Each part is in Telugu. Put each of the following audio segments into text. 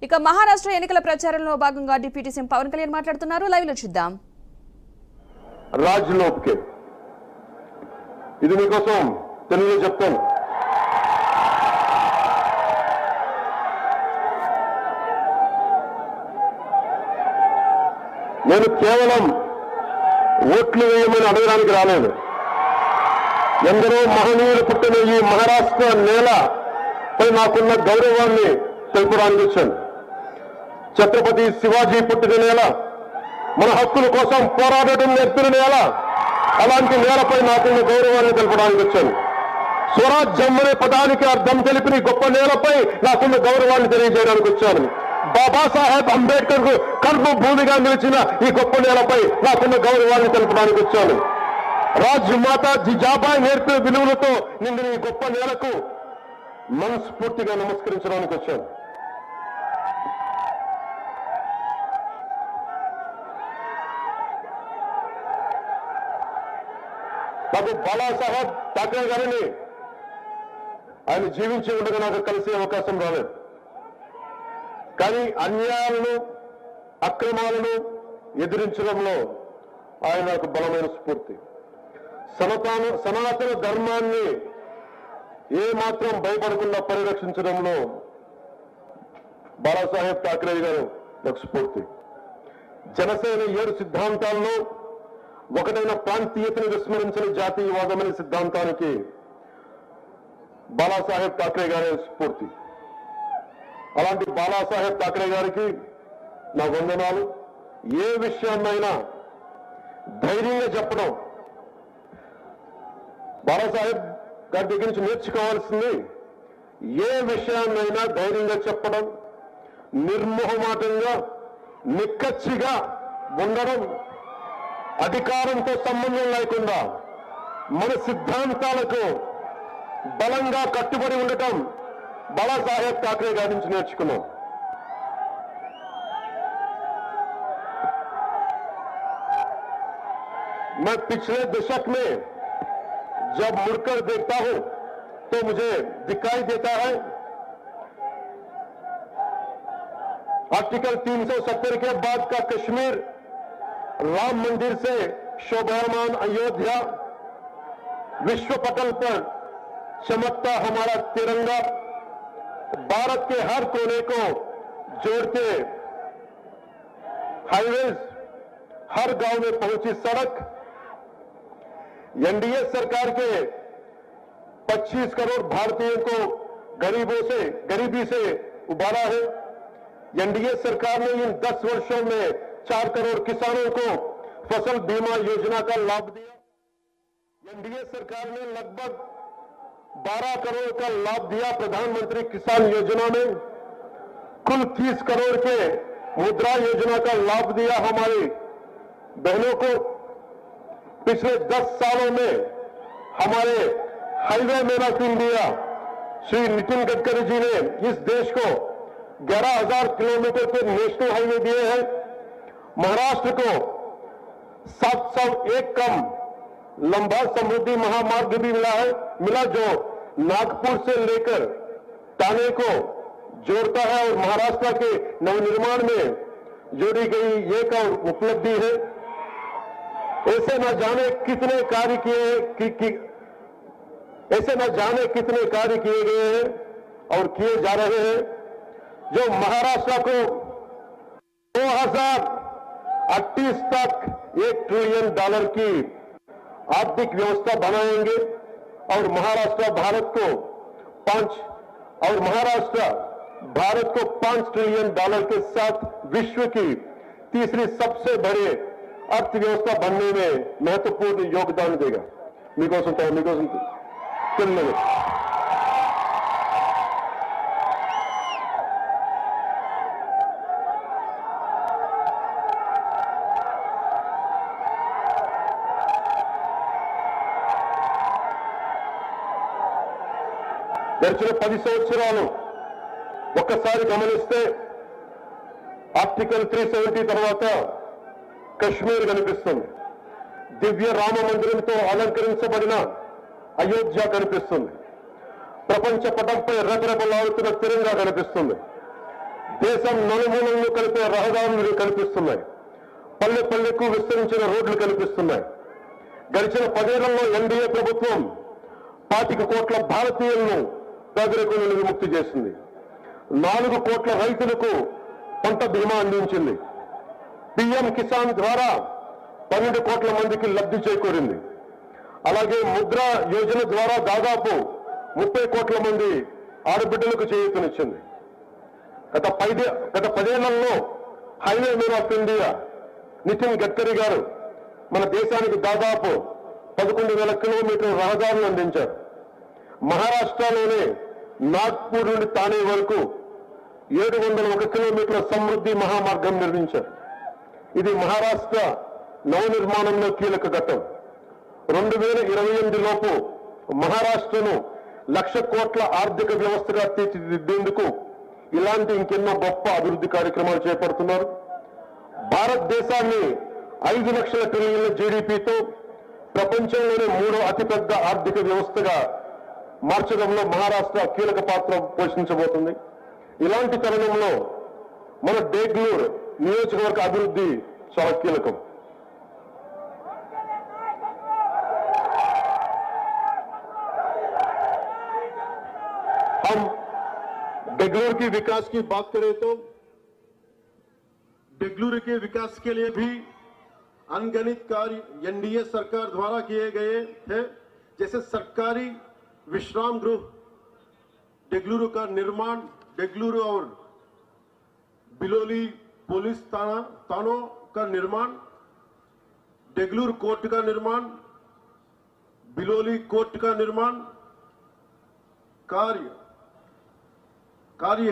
ఇక మహారాష్ట్ర ఎన్నికల ప్రచారంలో భాగంగా డిప్యూటీ సీఎం పవన్ కళ్యాణ్ మాట్లాడుతున్నారు. లైవ్ లో చూద్దాం. రాజ్లోకి ఇది మీకోసం తెలుగులో చెప్తాను. నేను కేవలం ఓట్లు వేయమని అడగడానికి రాలేదు. ఎందరో మహనీయులు పుట్టిన ఈ మహారాష్ట్ర నేలపై నాకున్న గౌరవాన్ని తెలుపడానికి వచ్చాను. ఛత్రపతి శివాజీ పుట్టిన నేల, మన హక్కుల కోసం పోరాడటం నేర్పిన నేల, అలాంటి నేలపై నాకున్న గౌరవాన్ని తెలపడానికి వచ్చాను. స్వరాజ్యం అనే పదానికి అర్థం తెలిపిన గొప్ప నేలపై నాకున్న గౌరవాన్ని తెలియజేయడానికి వచ్చాను. బాబాసాహెబ్ అంబేద్కర్ కు కర్మభూమిగా నిలిచిన ఈ గొప్ప నేలపై నాకున్న గౌరవాన్ని తెలపడానికి వచ్చాను. రాజ్మాత జిజాబాయి నేర్పిన విలువలతో నిండిన ఈ గొప్ప నేలకు మనస్ఫూర్తిగా నమస్కరించడానికి వచ్చాను. నాకు బాలాసాహెబ్ ఠాక్రే గారిని ఆయన జీవించి ఉండగా నాకు కలిసే అవకాశం రాలేదు. కానీ అన్యాయాలను, అక్రమాలను ఎదిరించడంలో ఆయన నాకు బలమైన స్ఫూర్తి. సనాతన ధర్మాన్ని ఏమాత్రం భయపడకుండా పరిరక్షించడంలో బాలాసాహెబ్ ఠాక్రే గారు నాకు స్ఫూర్తి. జనసేన 7 సిద్ధాంతాల్లో ఒకటైన ప్రాంతీయతను విస్మరించిన జాతీయవాదం అనే సిద్ధాంతానికి బాలాసాహెబ్ ఠాక్రే గారే స్ఫూర్తి. అలాంటి బాలాసాహెబ్ ఠాక్రే గారికి నా వందనాలు. ఏ విషయాన్నైనా ధైర్యంగా చెప్పడం, బాలాసాహెబ్ గారి దగ్గర నుంచి నేర్చుకోవాల్సింది ఏ విషయాన్నైనా ధైర్యంగా చెప్పడం, నిర్మోహమాటంగా నిక్కచ్చిగా ఉండడం, అధికారంతో సంబంధం లేకుండా మన సిద్ధాంతాలకు బలంగా కట్టుబడి ఉండటం బాలాసాహెబ్ ఠాక్రే గారి నుంచి నేర్చుకున్నాం. मैं पिछले दशक में जब मुड़कर देखता हूं तो मुझे दिखाई देता है आर्टिकल 370 के बाद का कश्मीर, राम मंदिर से शोभायमान अयोध्या, विश्व पटल पर चमकता हमारा तिरंगा, भारत के हर कोने को जोड़ते हाईवेज, हर गांव में पहुंची सड़क, एनडीए सरकार के 25 करोड़ भारतीयों को गरीबी से उबारा है। एनडीए सरकार ने इन 10 वर्षों में 4 करोड़ किसानों को फसल बीमा योजना का लाभ दिया। एनडीए सरकार ने लगभग 12 करोड़ का लाभ दिया प्रधानमंत्री किसान योजना में। कुल 30 करोड़ के मुद्रा योजना का लाभ दिया हमारी बहनों को। पिछले 10 सालों में हमारे highway man of India Shri Nitin Gadkari ji ने इस देश को 11,000 किलोमीटर के नेशनल हाईवे दिए हैं। महाराष्ट्र को 701 कम लंबा समृद्धि महामार्ग भी मिला जो नागपुर से लेकर ठाणे को जोड़ता है और महाराष्ट्र के नवनिर्माण में जोड़ी गई एक और उपलब्धि है। ऐसे न जाने कितने कार्य किए गए हैं और किए जा रहे हैं जो महाराष्ट्र को 2038 तक $1 ट्रिलियन की आर्थिक व्यवस्था बनाएंगे और महाराष्ट्र भारत को 5 ट्रिलियन डॉलर के साथ विश्व की तीसरी सबसे बड़ी अर्थव्यवस्था बनने में महत्वपूर्ण योगदान देगा. మీకోసం తెలియదు. గడిచిన 10 సంవత్సరాలు ఒక్కసారి గమనిస్తే ఆర్టికల్ 370 తర్వాత కశ్మీర్ కనిపిస్తుంది. దివ్య రామ మందిరంతో అలంకరించబడిన అయోధ్య కనిపిస్తుంది. ప్రపంచ పటంపై రెపరెపలాడుతున్న తిరంగా కనిపిస్తుంది. దేశం నలుమూలలను కలిపే రహదారులు కల్పిస్తున్నాయి. పల్లె పల్లెకు విస్తరించిన రోడ్లు కల్పిస్తున్నాయి. గడిచిన 10 ఏళ్లలో ఎన్డీఏ ప్రభుత్వం 25 కోట్ల భారతీయులను పేదరికం నుండి విముక్తి చేసింది. 4 కోట్ల రైతులకు పంట బీమా అందించింది. పీఎం కిసాన్ ద్వారా 12 కోట్ల మందికి లబ్ధి చేకూరింది. అలాగే ముద్ర యోజన ద్వారా దాదాపు 30 కోట్ల మంది ఆడబిడ్డలకు చేయూతనిచ్చింది. గత 10 ఏళ్లలో highway man of India Nitin Gadkari గారు మన దేశానికి దాదాపు 11,000 కిలోమీటర్ల రహదారులు అందించారు. మహారాష్ట్రలోనే నాగ్పూర్ నుండి తానే వరకు 701 కిలోమీటర్ల సమృద్ధి మహామార్గం నిర్మించారు. ఇది మహారాష్ట్ర నవనిర్మాణంలో కీలక ఘట్టం. 2028 లోపు మహారాష్ట్రను 1,00,000 కోట్ల ఆర్థిక వ్యవస్థగా తీర్చిదిద్దేందుకు ఇలాంటి ఇంకెన్నో గొప్ప అభివృద్ధి కార్యక్రమాలు చేపడుతున్నారు. భారతదేశాన్ని 5 లక్షల ట్రిలియన్ల జీడీపీతో ప్రపంచంలోనే 3వ అతిపెద్ద ఆర్థిక వ్యవస్థగా మార్చడంలో మహారాష్ట్ర కీలక పాత్ర పోషించబోతుంది. ఇలాంటి తరుణంలో మన డేగ్లూర్ నియోజకవర్గ అభివృద్ధి చాలా కీలకం. हम डेगलूर की विकास की बात करें तो डेगलूर के विकास के लिए भी अनगिनत कार्य एनडीए सरकार द्वारा किए गए थे. जैसे सरकारी विश्राम गृह डेगलूर का निर्माण, डेगलूर और बिलोली पुलिस थानों का निर्माण, डेगलूर कोर्ट का निर्माण, बिलोली कोर्ट का निर्माण कार्य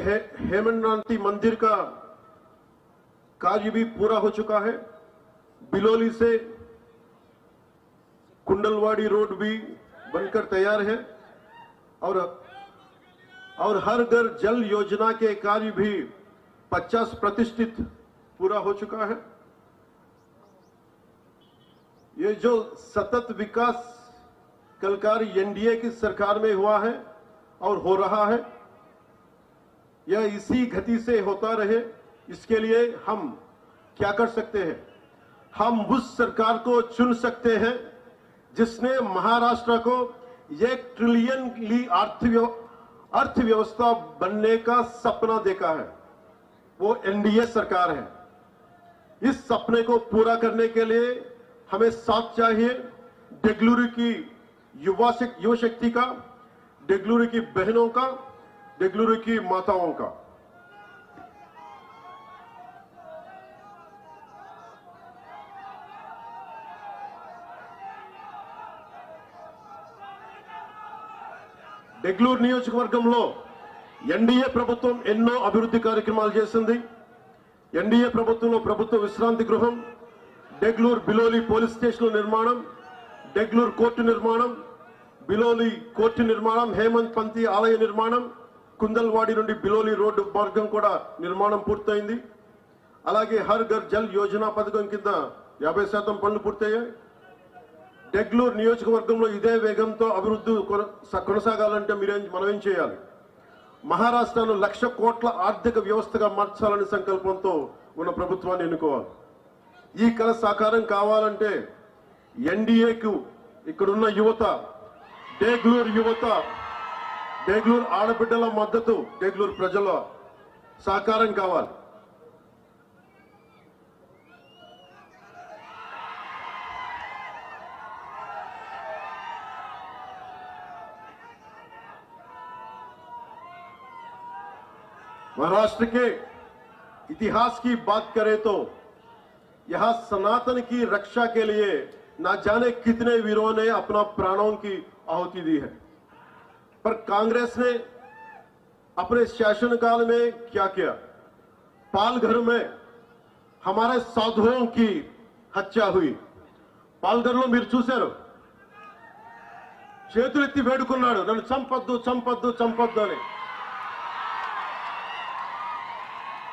है. हेमंतनाथी मंदिर का कार्य भी पूरा हो चुका है. बिलोली से कुंडलवाड़ी रोड भी बनकर तैयार है और हर घर जल योजना के कार्य भी 50% पूरा हो चुका है. ये जो सतत विकास कल कार्य एनडीए की सरकार में हुआ है और हो रहा है, यह इसी गति से होता रहे. इसके लिए हम क्या कर सकते हैं? हम उस सरकार को चुन सकते हैं जिसने महाराष्ट्र को 1 ट्रिलियन की अर्थव्यवस्था बनने का सपना देखा है. वो एनडीए सरकार है. इस सपने को पूरा करने के लिए हमें साथ चाहिए डेगलूर की युवा शक्ति का, डेगलूर की बहनों का, डेगलूर की माताओं का. డెగ్లూర్ నియోజకవర్గంలో ఎన్డీఏ ప్రభుత్వం ఎన్నో అభివృద్ధి కార్యక్రమాలు చేసింది. ఎన్డీఏ ప్రభుత్వంలో ప్రభుత్వ విశ్రాంతి గృహం, డెగ్లూర్ బిలోలి పోలీస్ స్టేషన్ నిర్మాణం, డెగ్లూర్ కోర్టు నిర్మాణం, బిలోలి కోర్టు నిర్మాణం, హేమంత్ పంతి ఆలయ నిర్మాణం, కుందల్వాడి నుండి బిలోలి రోడ్డు మార్గం కూడా నిర్మాణం పూర్తయింది. అలాగే హర్ ఘర్ జల్ యోజన పథకం కింద 50% పనులు పూర్తయ్యాయి. డెగ్లూర్ నియోజకవర్గంలో ఇదే వేగంతో అభివృద్ధి కొనసాగాలంటే మనం ఏం చేయాలి? మహారాష్ట్రను 1,00,000 కోట్ల ఆర్థిక వ్యవస్థగా మార్చాలని సంకల్పంతో ఉన్న ప్రభుత్వాన్ని ఎన్నుకోవాలి. ఈ కల సాకారం కావాలంటే ఎన్డీఏకు ఇక్కడున్న యువత, డెగ్లూర్ ఆడబిడ్డల మద్దతు, డెగ్లూర్ ప్రజల సహకారం కావాలి. महाराष्ट्र के इतिहास की बात करें तो यहां सनातन की रक्षा के लिए ना जाने कितने वीरों ने अपना प्राणों की आहुति दी है. पर कांग्रेस ने अपने शासनकाल में क्या किया? पालघर में हमारे साधुओं की हत्या हुई. పాల్ఘర్లో మీరు చూశారు, చేతులెత్తి వేడుకున్నాడు, నన్ను చంపొద్దు చంపొద్దు చంపొద్దు అని.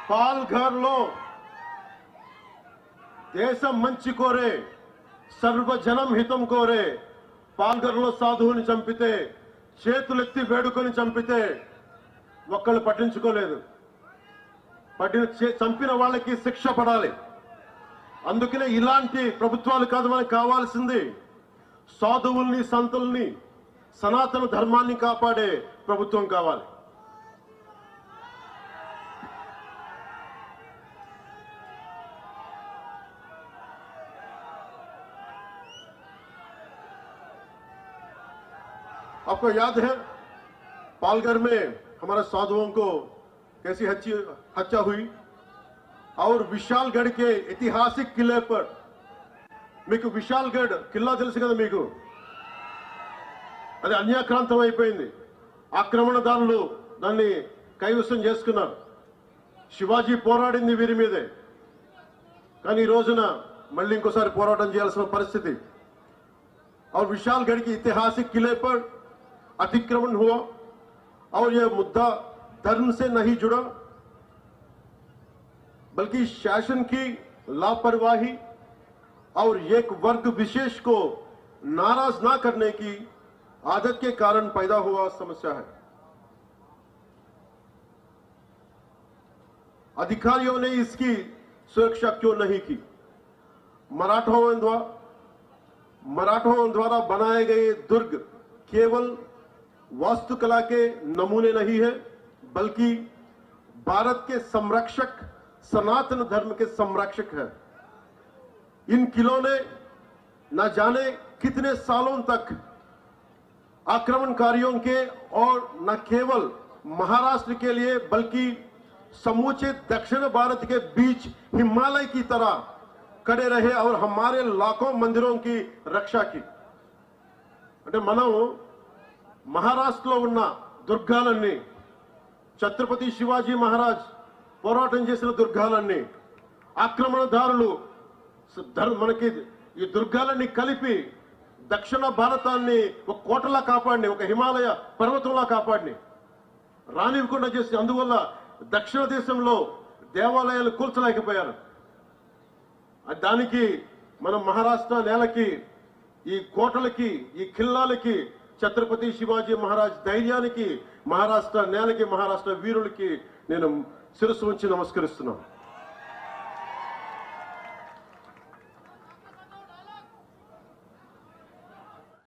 పాల్ఘర్లో దేశం మంచి కోరే, సర్వజనం హితం కోరే పాల్ఘర్లో సాధువుని చంపితే, చేతులెత్తి వేడుకొని చంపితే ఒక్కళ్ళు పట్టించుకోలేదు. చంపిన వాళ్ళకి శిక్ష పడాలి. అందుకనే ఇలాంటి ప్రభుత్వాలు కాదు మనకు కావాల్సింది. సాధువుల్ని, సంతుల్ని, సనాతన ధర్మాన్ని కాపాడే ప్రభుత్వం కావాలి. आपको याद है पालघर में हमारे साधुओं को कैसी हत्या हुई और विशालगढ़ के ऐतिहासिक किले पर మీకు విశాల్గఢ్ కిల్లా తెలుసు కదా మీకు, అది అన్యాక్రాంతం అయిపోయింది. ఆక్రమణదారులు దాన్ని కైవసం చేసుకున్నారు. శివాజీ పోరాడింది వీరి మీదే. కానీ ఈ రోజున మళ్ళీ ఇంకోసారి పోరాటం చేయాల్సిన పరిస్థితి. और विशालगढ़ के ऐतिहासिक किले पर अतिक्रमण हुआ और यह मुद्दा धर्म से नहीं जुड़ा बल्कि शासन की लापरवाही और एक वर्ग विशेष को नाराज ना करने की आदत के कारण पैदा हुआ समस्या है. अधिकारियों ने इसकी सुरक्षा क्यों नहीं की? मराठों द्वारा बनाए गए दुर्ग केवल वास्तुकला के नमूने नहीं है बल्कि भारत के संरक्षक, सनातन धर्म के संरक्षक है. इन किलों ने न जाने कितने सालों तक आक्रमणकारियों के और न केवल महाराष्ट्र के लिए बल्कि समूचे दक्षिण भारत के बीच हिमालय की तरह खड़े रहे और हमारे लाखों मंदिरों की रक्षा की. అంటే మనం మహారాష్ట్రలో ఉన్న దుర్గాలన్నీ, ఛత్రపతి శివాజీ మహారాజ్ పోరాటం చేసిన దుర్గాలన్నీ, ఆక్రమణదారులు మనకి ఈ దుర్గాలన్నీ కలిపి దక్షిణ భారతాన్ని ఒక కోటలా కాపాడిని, ఒక హిమాలయ పర్వతంలా కాపాడిని, రానివ్వకుండా చేసి అందువల్ల దక్షిణ దేశంలో దేవాలయాలు కూల్చలేకపోయారు. దానికి మనం మహారాష్ట్ర నేలకి, ఈ కోటలకి, ఈ ఖిల్లాలకి, ఛత్రపతి శివాజీ మహారాజ్ ధైర్యానికి, మహారాష్ట్ర నేలకి, మహారాష్ట్ర వీరులకి నేను శిరస్సు ఉంచి నమస్కరిస్తున్నాను.